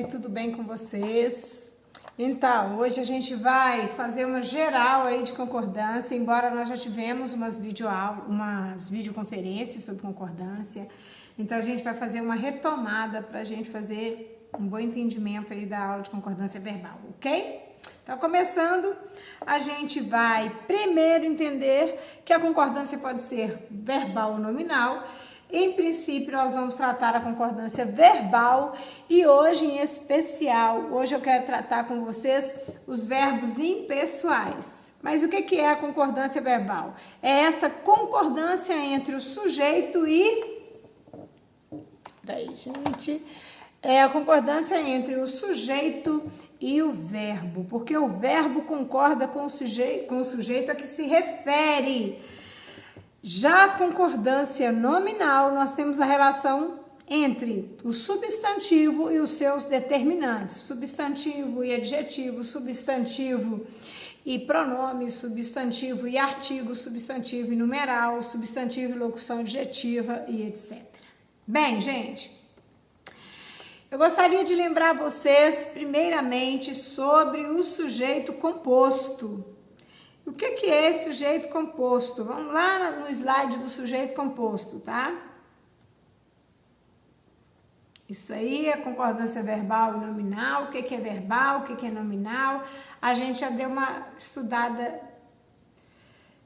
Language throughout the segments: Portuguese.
tudo bem com vocês? Então, hoje a gente vai fazer uma geral aí de concordância, embora nós já tivemos umas videoconferências sobre concordância. Então, a gente vai fazer uma retomada para a gente fazer um bom entendimento aí da aula de concordância verbal, ok? Então, começando, a gente vai primeiro entender que a concordância pode ser verbal ou nominal. Em princípio, nós vamos tratar a concordância verbal e hoje, em especial, hoje eu quero tratar com vocês os verbos impessoais. Mas o que é a concordância verbal? É essa concordância entre o sujeito e... Peraí, gente. É a concordância entre o sujeito e o verbo, porque o verbo concorda com o sujeito a que se refere. Já a concordância nominal, nós temos a relação entre o substantivo e os seus determinantes, substantivo e adjetivo, substantivo e pronome, substantivo e artigo, substantivo e numeral, substantivo e locução adjetiva e etc. Bem, gente, eu gostaria de lembrar vocês, primeiramente, sobre o sujeito composto. O que é sujeito composto? Vamos lá no slide do sujeito composto, tá? Isso aí é concordância verbal e nominal. O que é verbal, o que é nominal? A gente já deu uma estudada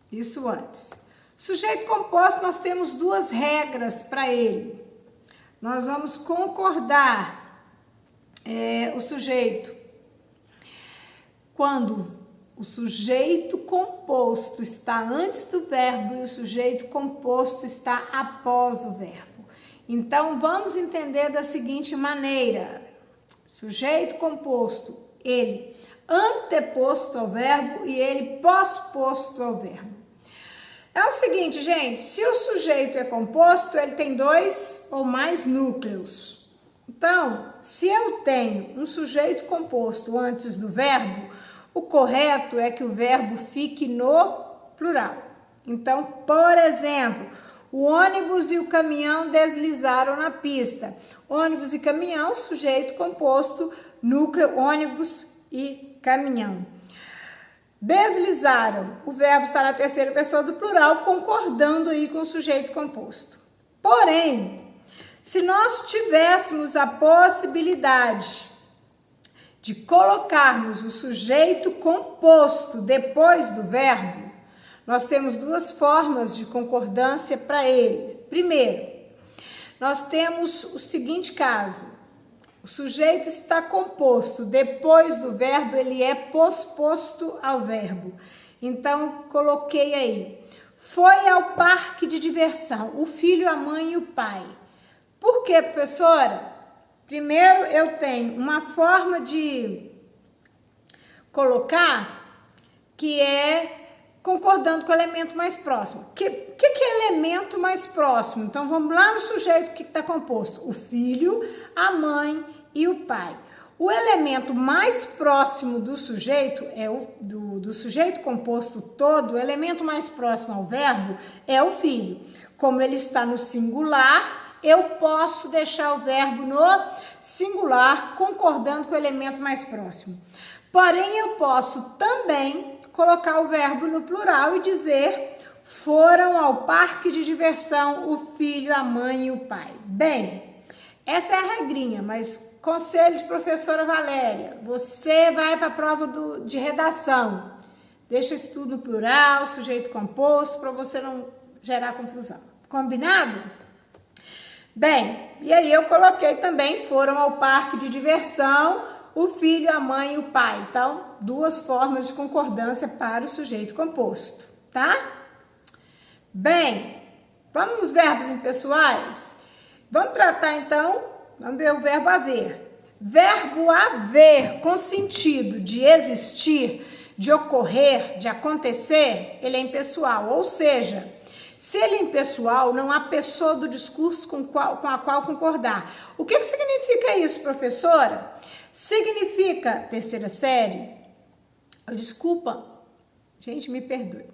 isso antes. Sujeito composto, nós temos duas regras para ele. Nós vamos concordar o sujeito quando o sujeito composto está antes do verbo e o sujeito composto está após o verbo. Então, vamos entender da seguinte maneira. Sujeito composto, ele anteposto ao verbo e ele pós-posto ao verbo. É o seguinte, gente, se o sujeito é composto, ele tem dois ou mais núcleos. Então, se eu tenho um sujeito composto antes do verbo, o correto é que o verbo fique no plural. Então, por exemplo, o ônibus e o caminhão deslizaram na pista. Ônibus e caminhão, sujeito composto, núcleo, ônibus e caminhão. Deslizaram, o verbo está na terceira pessoa do plural, concordando aí com o sujeito composto. Porém, se nós tivéssemos a possibilidade de colocarmos o sujeito composto depois do verbo, nós temos duas formas de concordância para ele. Primeiro, nós temos o seguinte caso: o sujeito está composto, depois do verbo ele é posposto ao verbo. Então, coloquei aí. Foi ao parque de diversão, o filho, a mãe e o pai. Por quê, professora? Primeiro, eu tenho uma forma de colocar que é concordando com o elemento mais próximo. O que é elemento mais próximo? Então, vamos lá no sujeito que está composto. O filho, a mãe e o pai. O elemento mais próximo do sujeito, do sujeito composto todo, o elemento mais próximo ao verbo é o filho. Como ele está no singular, eu posso deixar o verbo no singular, concordando com o elemento mais próximo. Porém, eu posso também colocar o verbo no plural e dizer: foram ao parque de diversão o filho, a mãe e o pai. Bem, essa é a regrinha, mas conselho de professora Valéria, você vai para a prova de redação. Deixa isso tudo no plural, sujeito composto, para você não gerar confusão. Combinado? Bem, e aí eu coloquei também, foram ao parque de diversão, o filho, a mãe e o pai. Então, duas formas de concordância para o sujeito composto, tá? Bem, vamos nos verbos impessoais? Vamos tratar então, vamos ver o verbo haver. Verbo haver, com sentido de existir, de ocorrer, de acontecer, ele é impessoal, ou seja, se ele é impessoal, não há pessoa do discurso com a qual concordar. O que significa isso, professora? Significa, terceira série, desculpa, gente, me perdoe.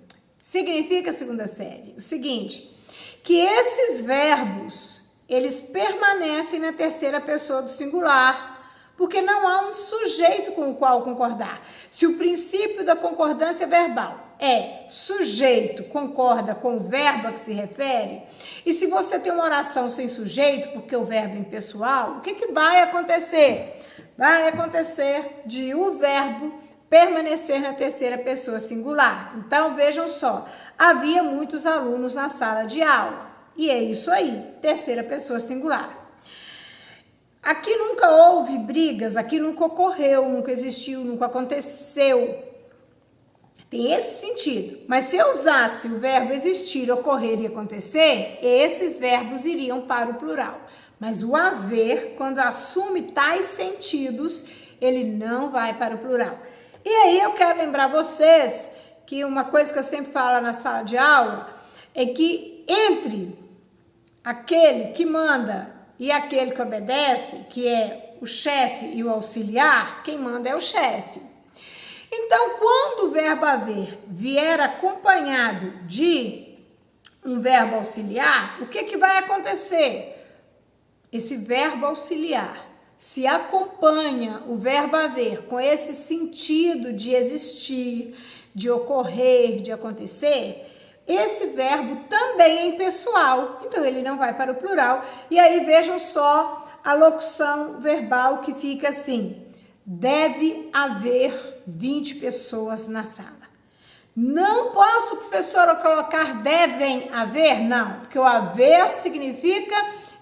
Significa, segunda série, o seguinte, que esses verbos, eles permanecem na terceira pessoa do singular. Porque não há um sujeito com o qual concordar. Se o princípio da concordância verbal é sujeito concorda com o verbo a que se refere, e se você tem uma oração sem sujeito, porque o verbo é impessoal, o que vai acontecer? Vai acontecer de o verbo permanecer na terceira pessoa singular. Então, vejam só, havia muitos alunos na sala de aula. E é isso aí, terceira pessoa singular. Aqui nunca houve brigas, aqui nunca ocorreu, nunca existiu, nunca aconteceu. Tem esse sentido. Mas se eu usasse o verbo existir, ocorrer e acontecer, esses verbos iriam para o plural. Mas o haver, quando assume tais sentidos, ele não vai para o plural. E aí eu quero lembrar vocês que uma coisa que eu sempre falo na sala de aula é que entre aquele que manda e aquele que obedece, que é o chefe e o auxiliar, quem manda é o chefe. Então, quando o verbo haver vier acompanhado de um verbo auxiliar, o que vai acontecer? Esse verbo auxiliar se acompanha o verbo haver com esse sentido de existir, de ocorrer, de acontecer, esse verbo também é impessoal, então ele não vai para o plural. E aí vejam só a locução verbal que fica assim: deve haver 20 pessoas na sala. Não posso, professora, colocar devem haver? Não, porque o haver significa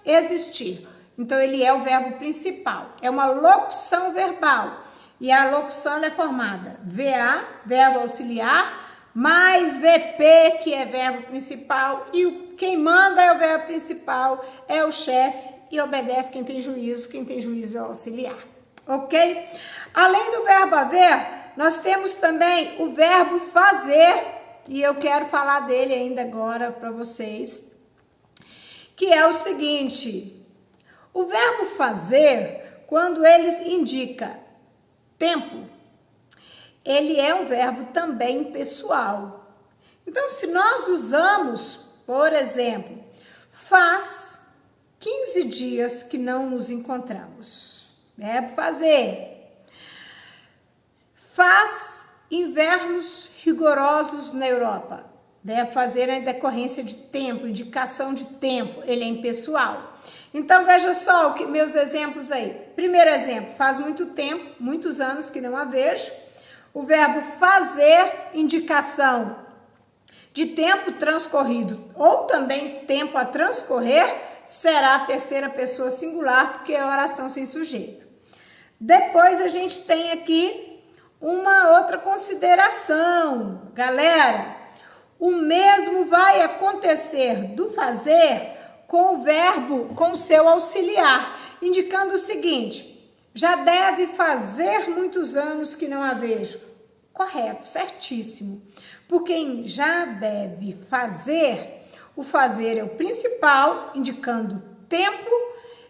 existir. Então, ele é o verbo principal. É uma locução verbal. E a locução é formada VA, verbo auxiliar, mais VP, que é verbo principal. E quem manda é o verbo principal, é o chefe. E obedece quem tem juízo é o auxiliar. Ok? Além do verbo haver, nós temos também o verbo fazer. E eu quero falar dele ainda agora para vocês. Que é o seguinte: o verbo fazer, quando ele indica tempo, ele é um verbo também pessoal. Então, se nós usamos, por exemplo, faz 15 dias que não nos encontramos. Verbo fazer. Faz invernos rigorosos na Europa. Verbo fazer é decorrência de tempo, indicação de tempo, ele é impessoal. Então, veja só meus exemplos aí. Primeiro exemplo, faz muito tempo, muitos anos que não a vejo. O verbo fazer, indicação de tempo transcorrido ou também tempo a transcorrer, será a terceira pessoa singular, porque é oração sem sujeito. Depois a gente tem aqui uma outra consideração. Galera, o mesmo vai acontecer do fazer com o verbo, com o seu auxiliar, indicando o seguinte: já deve fazer muitos anos que não a vejo. Correto, certíssimo. Porque em já deve fazer, o fazer é o principal, indicando tempo,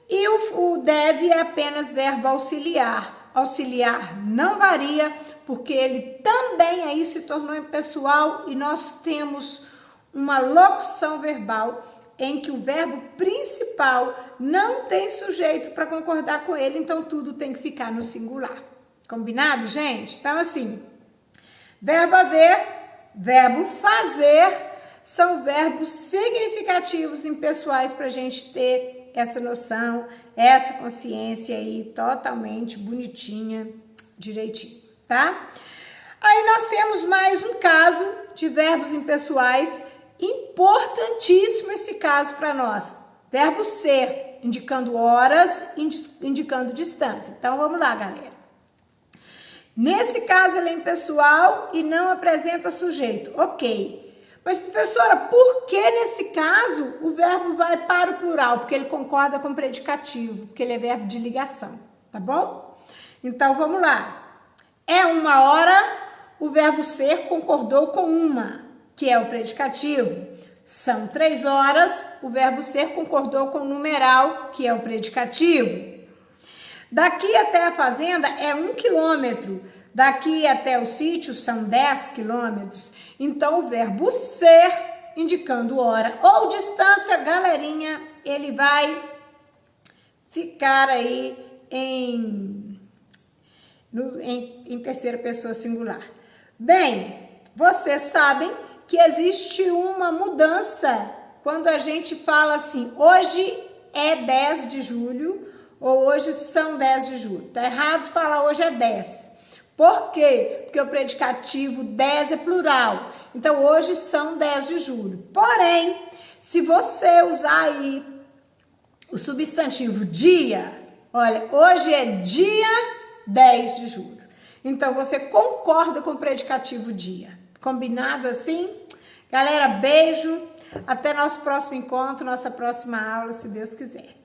e o deve é apenas verbo auxiliar. Auxiliar não varia, porque ele também aí se tornou impessoal e nós temos uma locução verbal em que o verbo principal não tem sujeito para concordar com ele, então tudo tem que ficar no singular. Combinado, gente? Então, assim, verbo haver, verbo fazer são verbos significativos impessoais para a gente ter essa noção, essa consciência aí totalmente bonitinha, direitinho, tá? Aí nós temos mais um caso de verbos impessoais, importantíssimo esse caso para nós. Verbo ser, indicando horas, indicando distância. Então, vamos lá, galera. Nesse caso, ele é impessoal e não apresenta sujeito. Ok. Mas, professora, por que nesse caso o verbo vai para o plural? Porque ele concorda com o predicativo, porque ele é verbo de ligação, tá bom? Então, vamos lá. É uma hora, o verbo ser concordou com uma, que é o predicativo. São 3 horas, o verbo ser concordou com o numeral, que é o predicativo. Daqui até a fazenda é 1 quilômetro. Daqui até o sítio são 10 quilômetros. Então, o verbo ser, indicando hora ou distância, galerinha, ele vai ficar aí em em terceira pessoa singular. Bem, vocês sabem que existe uma mudança quando a gente fala assim, hoje é 10 de julho ou hoje são 10 de julho. Tá errado falar hoje é 10. Por quê? Porque o predicativo 10 é plural. Então, hoje são 10 de julho. Porém, se você usar aí o substantivo dia, olha, hoje é dia 10 de julho. Então, você concorda com o predicativo dia. Combinado assim? Galera, beijo. Até nosso próximo encontro, nossa próxima aula, se Deus quiser.